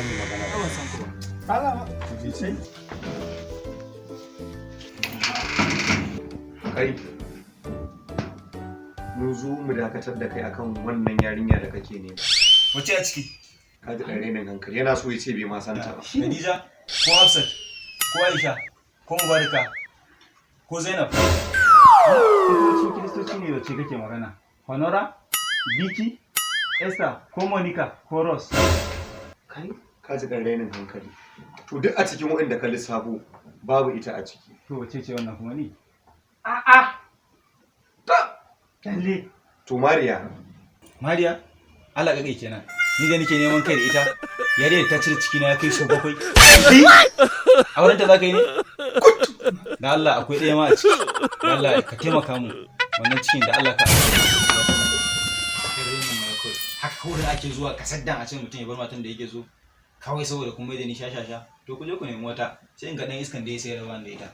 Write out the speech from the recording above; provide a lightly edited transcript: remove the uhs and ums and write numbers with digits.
mu magana Ban san ku ba. Allah ma ji sai kai mun zo mu dakatar da kai akan wannan yarinya da kake nema. Wace a ciki? Ka ji ɗan renin hankali yana so ya ce bai ma santa ba. Khadija ko Hafsat ko Aisha ko Mubaraka ko Zainab. Kiristoci ne wacce kake magana? Honora, Vicky, Esther ko Monica ko Rose. Kai ka ji ɗan renin hankali. To duk a cikin waɗanda ka lissafo babu ita a ciki. To wace ce wannan kuma ni? A'a. Lalle. To Mariya. Mariya? Allah kakai kenan. Ni da nake neman kai da ita. Yare ta cire ciki na ya kai su 7. Auren ta zaka yi ne? Da Allah akwai ɗaya ma a ciki. Da Allah ka taimaka mu. Wannan cikin da Allah ka. Haka wurin ake zuwa kasaddan a ce mutum ya bar matan da yake so. Kawai saboda kuma da ni shashasha. To ku je ku nemi wata. Sai in ga dan iskan da ya sayar da ita.